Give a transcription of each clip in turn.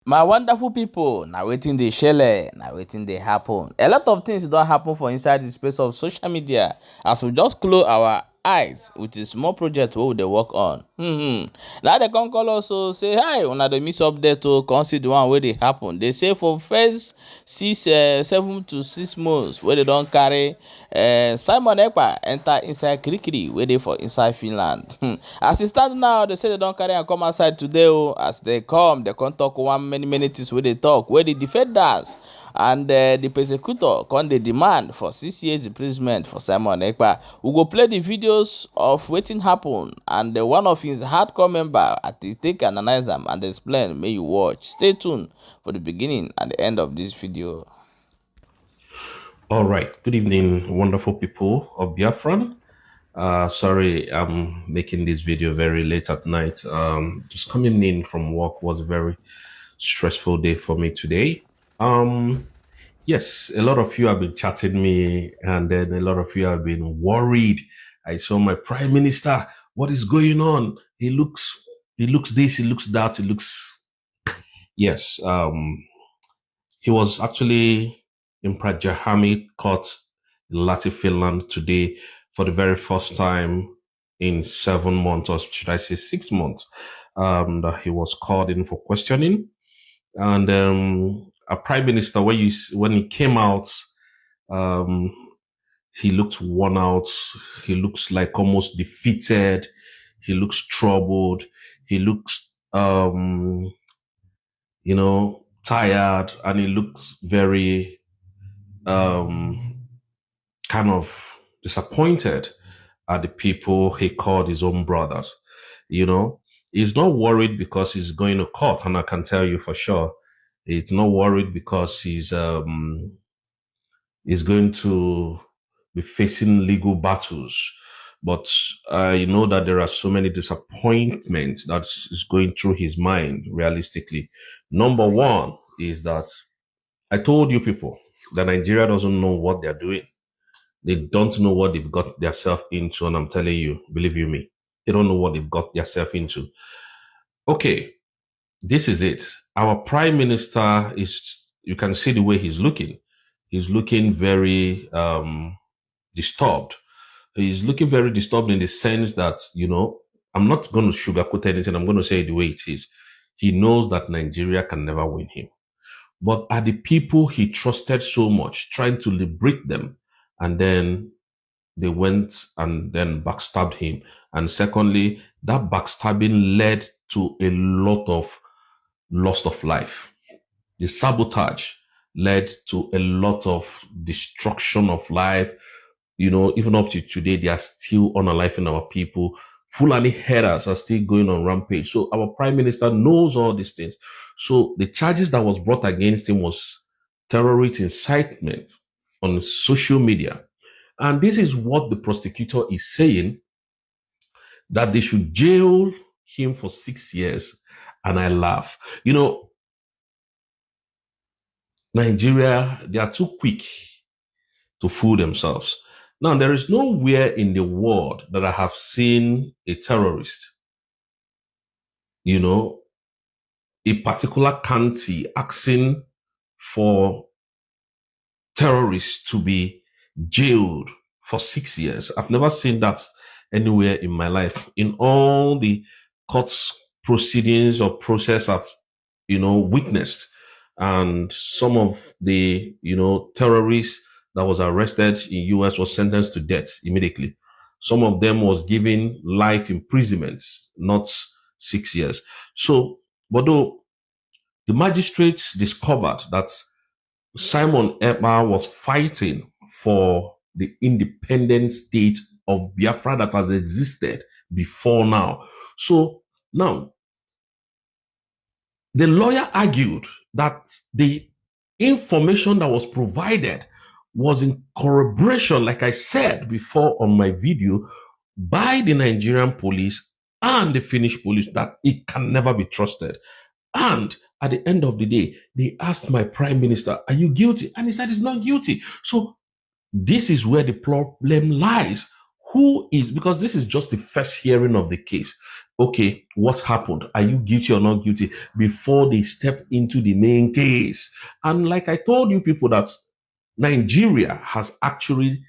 My wonderful people, now waiting they shele, now waiting they happen. A lot of things don't happen for inside the space of social media as we just close our eyes with a small project wey we dey work on. Now they come call us say hi, una dey miss update to come see the one wey dey happen. They say for first 7 to 6 months wey they don carry Simon Ekpa enter inside Kirikiri wey dey for inside Finland. As e stand now, they say they don carry am come outside today as they come talk one many things wey dey talk wey the defenders and the prosecutor come dey demand for 6 years imprisonment for Simon Ekpa. We go play the videos of wetin happen and one of his hardcore member at the take analyze am and explain. May you watch. Stay tuned for the beginning and the end of this video. All right. Good evening, wonderful people of Biafran. Sorry, I'm making this video very late at night. Just coming in from work was a very stressful day for me today. Yes, a lot of you have been chatting me, and then a lot of you have been worried. I saw my prime minister. What is going on? He looks this, he looks that, he looks. Yes. He was actually in Prajahami court in Lahti, Finland today for the very first time in 7 months, or should I say 6 months, that he was called in for questioning. And a prime minister, when he came out, he looked worn out. He looks like almost defeated. He looks troubled. He looks, tired, and he looks very kind of disappointed at the people he called his own brothers. He's not worried because he's going to court, and I can tell you for sure, he's not worried because he's going to be facing legal battles. But I know that there are so many disappointments that is going through his mind realistically. Number one is that I told you people that Nigeria doesn't know what they're doing. They don't know what they've got themselves into, and I'm telling you, believe you me, they don't know what they've got themselves into. Okay, this is it. Our prime minister you can see the way he's looking. He's looking very disturbed. He's looking very disturbed in the sense that, I'm not going to sugarcoat anything. I'm going to say it the way it is. He knows that Nigeria can never win him. But are the people he trusted so much trying to liberate them, and then they went and then backstabbed him? And secondly, that backstabbing led to a lot of loss of life. The sabotage led to a lot of destruction of life. Even up to today, they are still unaliving our people. Fulani headers are still going on rampage. So our prime minister knows all these things. So the charges that was brought against him was terrorist incitement on social media. And this is what the prosecutor is saying, that they should jail him for 6 years. And I laugh. Nigeria, they are too quick to fool themselves. Now, there is nowhere in the world that I have seen a terrorist, a particular country asking for terrorists to be jailed for 6 years. I've never seen that anywhere in my life. In all the court proceedings or process I've, witnessed, and some of the, terrorists that was arrested in US was sentenced to death immediately. Some of them was given life imprisonment, not 6 years. So, but though the magistrates discovered that Simon Ekpa was fighting for the independent state of Biafra that has existed before now. So now, the lawyer argued that the information that was provided was in corroboration, like I said before on my video, by the Nigerian police and the Finnish police, that it can never be trusted. And at the end of the day, they asked my prime minister, are you guilty? And he said he's not guilty. So this is where the problem lies. Who is, because this is just the first hearing of the case. Okay, what happened? Are you guilty or not guilty? Before they step into the main case. And like I told you people, that Nigeria has actually,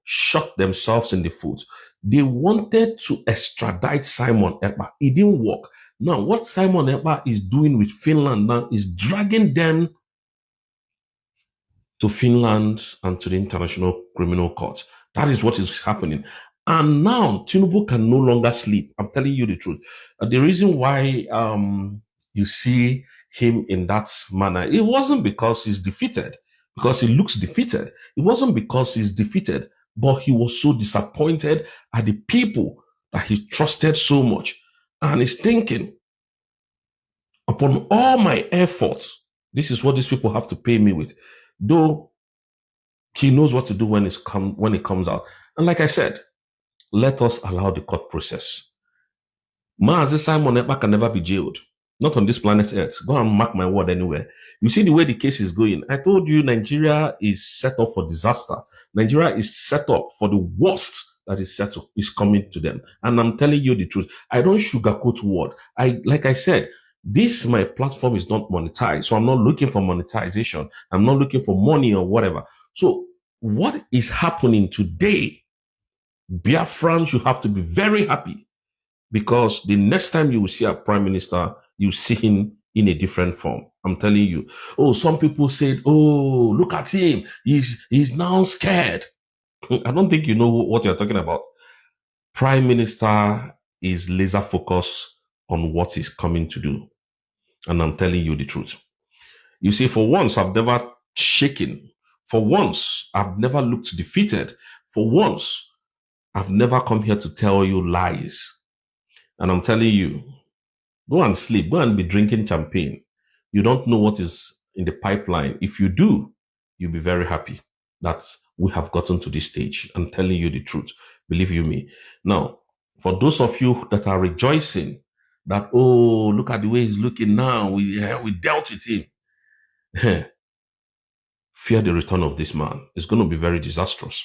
shot themselves in the foot. They wanted to extradite Simon Ekpa. It didn't work. Now, what Simon Ekpa is doing with Finland now is dragging them to Finland and to the International Criminal Court. That is what is happening. And now Tinubu can no longer sleep. I'm telling you the truth. The reason why you see him in that manner, it wasn't because he's defeated, because he looks defeated. It wasn't because he's defeated, but he was so disappointed at the people that he trusted so much. And he's thinking, upon all my efforts, this is what these people have to pay me with. Though he knows what to do when it comes out. And like I said, let us allow the court process. Mazi Simon Ekpa can never be jailed. Not on this planet Earth. Go and mark my word anywhere. You see the way the case is going. I told you Nigeria is set up for disaster. Nigeria is set up for the worst that is coming to them. And I'm telling you the truth. I don't sugarcoat word. Like I said, my platform is not monetized. So I'm not looking for monetization. I'm not looking for money or whatever. So what is happening today, Biafrans, you have to be very happy, because the next time you will see a prime minister, you see him in a different form. I'm telling you. Oh, some people said, oh, look at him. He's now scared. I don't think you know what you're talking about. Prime minister is laser focused on what he's coming to do. And I'm telling you the truth. You see, for once, I've never shaken. For once, I've never looked defeated. For once, I've never come here to tell you lies. And I'm telling you, go and sleep. Go and be drinking champagne. You don't know what is in the pipeline. If you do, you'll be very happy that we have gotten to this stage. I'm telling you the truth. Believe you me. Now, for those of you that are rejoicing that, oh, look at the way he's looking now. We dealt with him. Fear the return of this man. It's going to be very disastrous.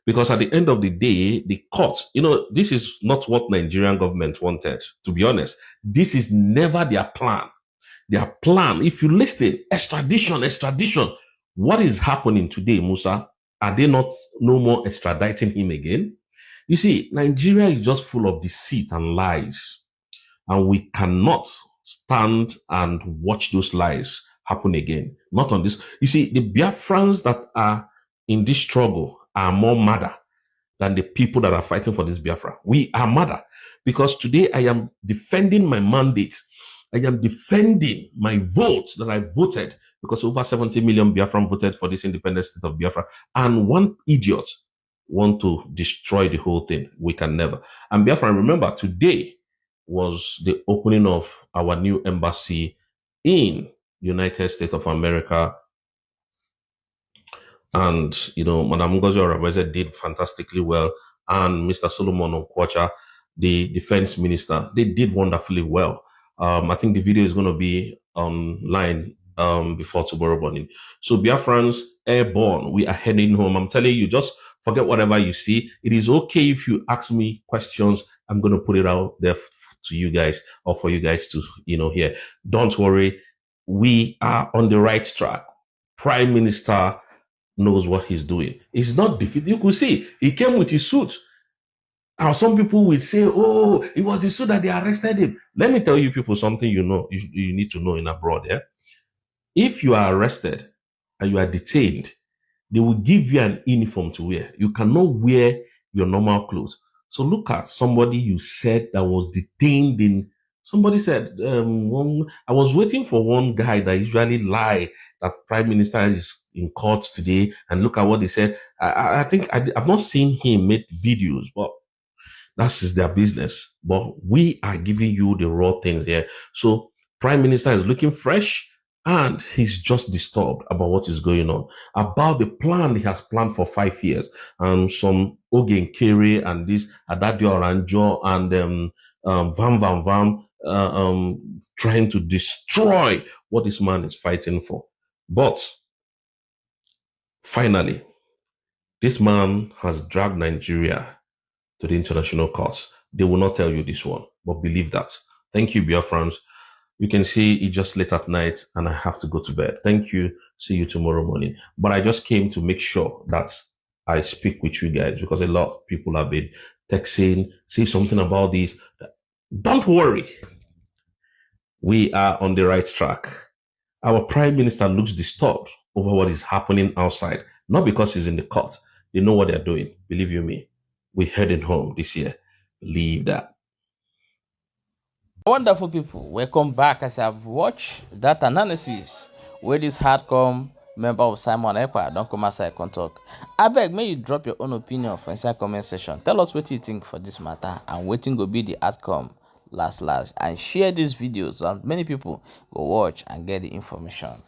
Because at the end of the day, the court, this is not what Nigerian government wanted, to be honest. This is never their plan. Their plan, if you listen, extradition. What is happening today, Musa? Are they not no more extraditing him again? You see, Nigeria is just full of deceit and lies. And we cannot stand and watch those lies happen again. Not on this. You see, the Biafrans that are in this struggle are more madder than the people that are fighting for this Biafra. We are madder because today I am defending my mandate. I am defending my vote that I voted, because over 70 million Biafran voted for this independent state of Biafra. And one idiot want to destroy the whole thing. We can never. And Biafra, remember, today was the opening of our new embassy in United States of America. And, Madam Ngozi Oraweze did fantastically well. And Mr. Solomon Okwacha, the defense minister, they did wonderfully well. I think the video is going to be online before tomorrow morning. So Biafrans, airborne, we are heading home. I'm telling you, just forget whatever you see. It is okay if you ask me questions. I'm going to put it out there to you guys, or for you guys to, hear. Don't worry. We are on the right track. Prime Minister knows what he's doing. He's not defeated. You could see he came with his suit. Now, some people will say, oh, it was the suit that they arrested him. Let me tell you people something you need to know in abroad. Yeah? If you are arrested and you are detained, they will give you an uniform to wear. You cannot wear your normal clothes. So look at somebody you said that was detained in. Somebody said, I was waiting for one guy that usually lie that Prime Minister is in court today, and look at what they said. I think I've not seen him make videos, but that is their business. But we are giving you the raw things here. So Prime Minister is looking fresh, and he's just disturbed about what is going on, about the plan he has planned for 5 years. And some Ogen Kere and this Adadio Oranjo and Vam trying to destroy what this man is fighting for. But finally, This man has dragged Nigeria to the international courts. They will not tell you this one, but believe that. Thank you, Biafrans. You can see it's just late at night and I have to go to bed. Thank you. See you tomorrow morning. But I just came to make sure that I speak with you guys because a lot of people have been texting, say something about this. Don't worry. We are on the right track. Our prime minister looks disturbed over what is happening outside, not because he's in the court. They know what they're doing. Believe you me. We're heading home this year. Believe that. Wonderful people, welcome back as I've watched that analysis where this hardcore member of Simon Ekpa don't come outside and talk. I beg, may you drop your own opinion for inside comment section. Tell us what you think for this matter and waiting will be the outcome last and share these videos so many people will watch and get the information.